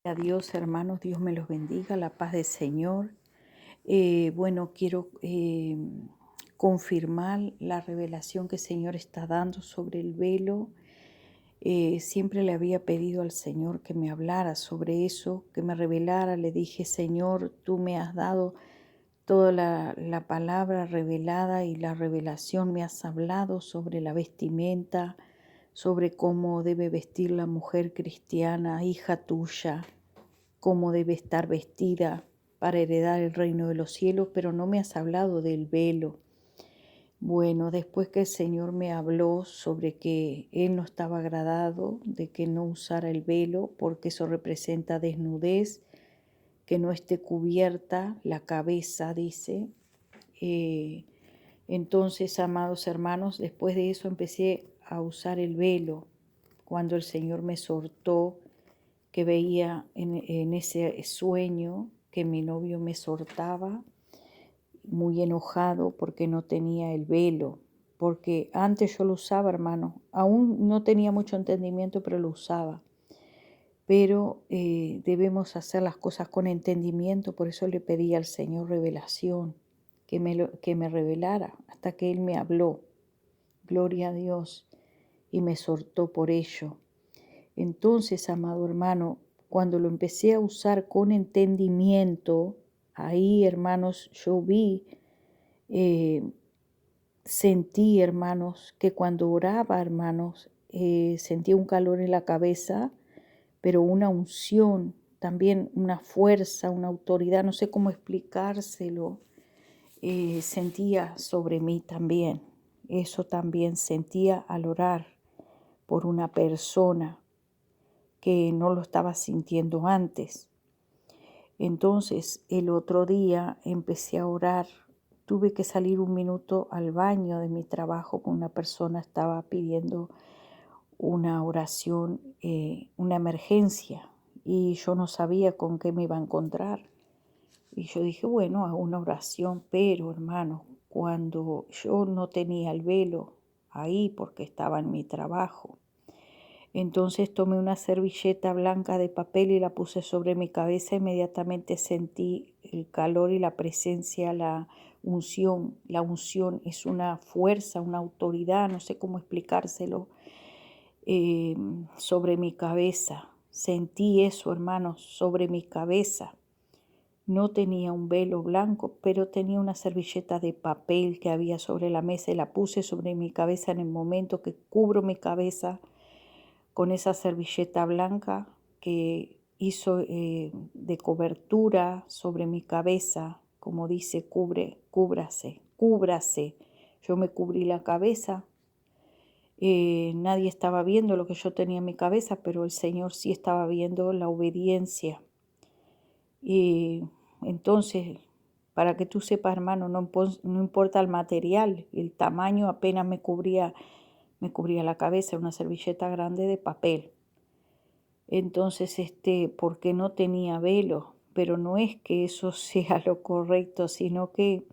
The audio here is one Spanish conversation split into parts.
A Dios, hermanos, Dios me los bendiga, la paz del Señor. Bueno, quiero confirmar la revelación que el Señor está dando sobre el velo. Siempre le había pedido al Señor que me hablara sobre eso, que me revelara. Le dije, Señor, tú me has dado toda la palabra revelada y la revelación, me has hablado sobre la vestimenta, sobre cómo debe vestir la mujer cristiana, hija tuya, cómo debe estar vestida para heredar el reino de los cielos, pero no me has hablado del velo. Bueno, después que el Señor me habló sobre que Él no estaba agradado de que no usara el velo, porque eso representa desnudez, que no esté cubierta la cabeza, dice. Eh, entonces, amados hermanos, después de eso empecé a usar el velo, cuando el Señor me soltó, que veía en ese sueño que mi novio me soltaba, muy enojado porque no tenía el velo, porque antes yo lo usaba, hermano, aún no tenía mucho entendimiento, pero lo usaba. Pero debemos hacer las cosas con entendimiento, por eso le pedí al Señor revelación, que me revelara, hasta que Él me habló, gloria a Dios, y me soltó por ello. Entonces, amado hermano, cuando lo empecé a usar con entendimiento, ahí, hermanos, yo vi, eh, sentí, hermanos, que cuando oraba, hermanos, sentía un calor en la cabeza, pero una unción, también una fuerza, una autoridad, no sé cómo explicárselo, sentía sobre mí también. Eso también sentía al orar por una persona que no lo estaba sintiendo antes. Entonces, el otro día empecé a orar. Tuve que salir un minuto al baño de mi trabajo, porque una persona estaba pidiendo una oración, una emergencia, y yo no sabía con qué me iba a encontrar. Y yo dije, bueno, hago una oración, pero hermano, cuando yo no tenía el velo ahí porque estaba en mi trabajo, entonces tomé una servilleta blanca de papel y la puse sobre mi cabeza. Inmediatamente sentí el calor y la presencia, la unción. La unción es una fuerza, una autoridad, no sé cómo explicárselo, eh, sobre mi cabeza. Sentí eso, hermanos, sobre mi cabeza. No tenía un velo blanco, pero tenía una servilleta de papel que había sobre la mesa y la puse sobre mi cabeza. En el momento que cubro mi cabeza con esa servilleta blanca que hizo de cobertura sobre mi cabeza, como dice, cúbrase. Yo me cubrí la cabeza, nadie estaba viendo lo que yo tenía en mi cabeza, pero el Señor sí estaba viendo la obediencia. Y entonces, para que tú sepas, hermano, no importa el material, el tamaño apenas me cubría la cabeza, una servilleta grande de papel. Entonces, porque no tenía velo, pero no es que eso sea lo correcto, sino que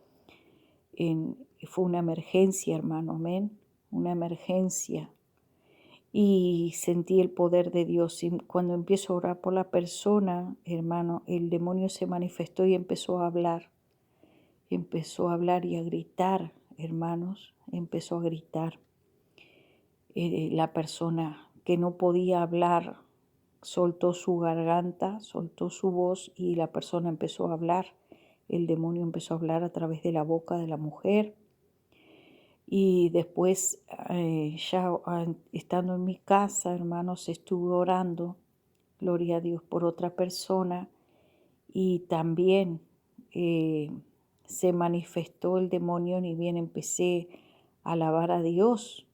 fue una emergencia, hermano, amén, una emergencia. Y sentí el poder de Dios. Y cuando empiezo a orar por la persona, hermano, el demonio se manifestó y empezó a hablar. Empezó a hablar y a gritar, hermanos, empezó a gritar. La persona que no podía hablar soltó su garganta, soltó su voz y la persona empezó a hablar. El demonio empezó a hablar a través de la boca de la mujer. Y después, estando en mi casa, hermanos, estuve orando, gloria a Dios, por otra persona y también se manifestó el demonio, ni bien empecé a alabar a Dios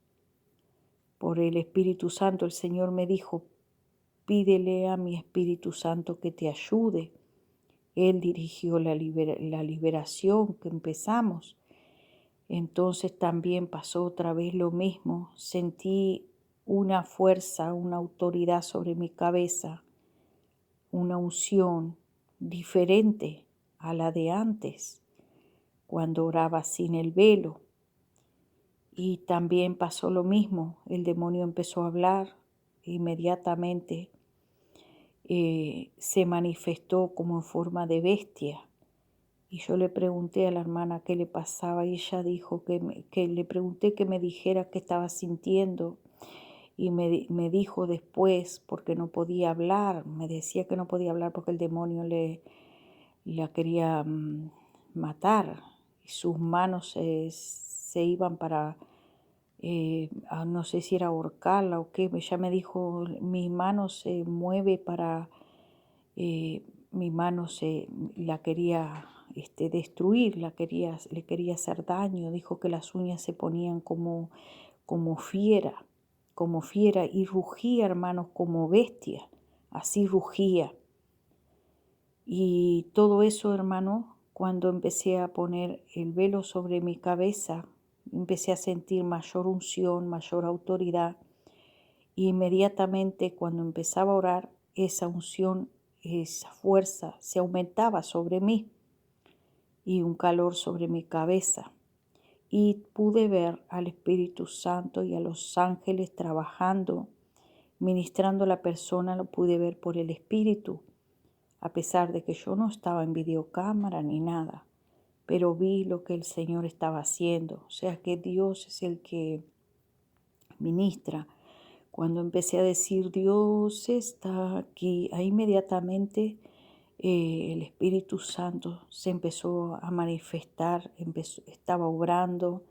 por el Espíritu Santo. El Señor me dijo, pídele a mi Espíritu Santo que te ayude. Él dirigió la liberación que empezamos. Entonces también pasó otra vez lo mismo. Sentí una fuerza, una autoridad sobre mi cabeza, una unción diferente a la de antes, cuando oraba sin el velo. Y también pasó lo mismo. El demonio empezó a hablar inmediatamente. se manifestó como en forma de bestia. Y yo le pregunté a la hermana qué le pasaba y ella dijo que le pregunté que me dijera qué estaba sintiendo y me dijo después, porque no podía hablar, me decía que no podía hablar porque el demonio la quería matar y sus manos se iban para, no sé si era ahorcarla o qué, ella me dijo, mi mano se mueve para, mi mano la quería destruir, le quería hacer daño, dijo que las uñas se ponían como fiera, y rugía, hermanos, como bestia, así rugía. Y todo eso, hermano, cuando empecé a poner el velo sobre mi cabeza, empecé a sentir mayor unción, mayor autoridad. Y inmediatamente cuando empezaba a orar, esa unción, esa fuerza se aumentaba sobre mí y un calor sobre mi cabeza. Y pude ver al Espíritu Santo y a los ángeles trabajando, ministrando a la persona, lo pude ver por el Espíritu, a pesar de que yo no estaba en videocámara ni nada, pero vi lo que el Señor estaba haciendo. O sea que Dios es el que ministra. Cuando empecé a decir, Dios está aquí, ahí inmediatamente el Espíritu Santo se empezó a manifestar, estaba obrando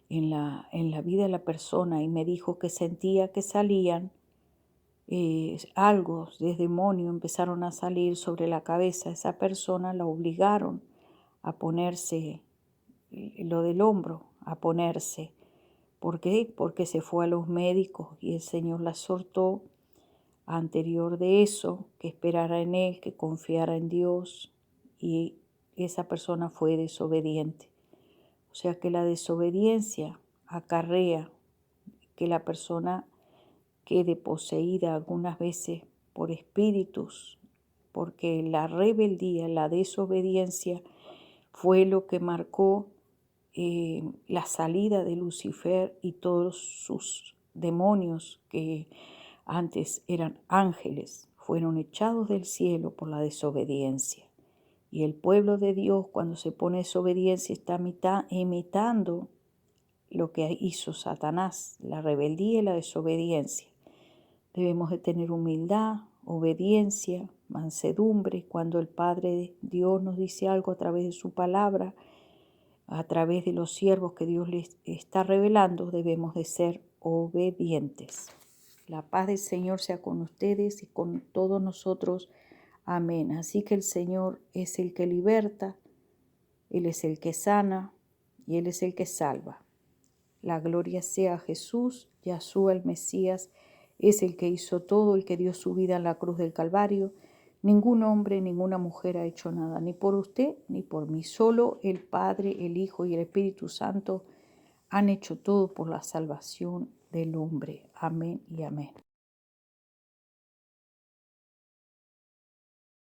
en la vida de la persona y me dijo que sentía que salían algo de demonio, empezaron a salir sobre la cabeza. Esa persona la obligaron a ponerse lo del hombro, a ponerse. ¿Por qué? Porque se fue a los médicos y el Señor la soltó. Anterior de eso, que esperara en Él, que confiara en Dios, y esa persona fue desobediente. O sea que la desobediencia acarrea que la persona quede poseída algunas veces por espíritus, porque la rebeldía, la desobediencia fue lo que marcó la salida de Lucifer y todos sus demonios que antes eran ángeles, fueron echados del cielo por la desobediencia. Y el pueblo de Dios, cuando se pone desobediencia, está imitando lo que hizo Satanás, la rebeldía y la desobediencia. Debemos de tener humildad, obediencia, mansedumbre. Cuando el Padre Dios nos dice algo a través de su palabra, a través de los siervos que Dios les está revelando, debemos de ser obedientes. La paz del Señor sea con ustedes y con todos nosotros. Amén. Así que el Señor es el que liberta, Él es el que sana y Él es el que salva. La gloria sea a Jesús, Yahshua el Mesías, es el que hizo todo, el que dio su vida en la cruz del Calvario. Ningún hombre, ninguna mujer ha hecho nada, ni por usted ni por mí. Solo el Padre, el Hijo y el Espíritu Santo han hecho todo por la salvación del hombre. Amén y amén.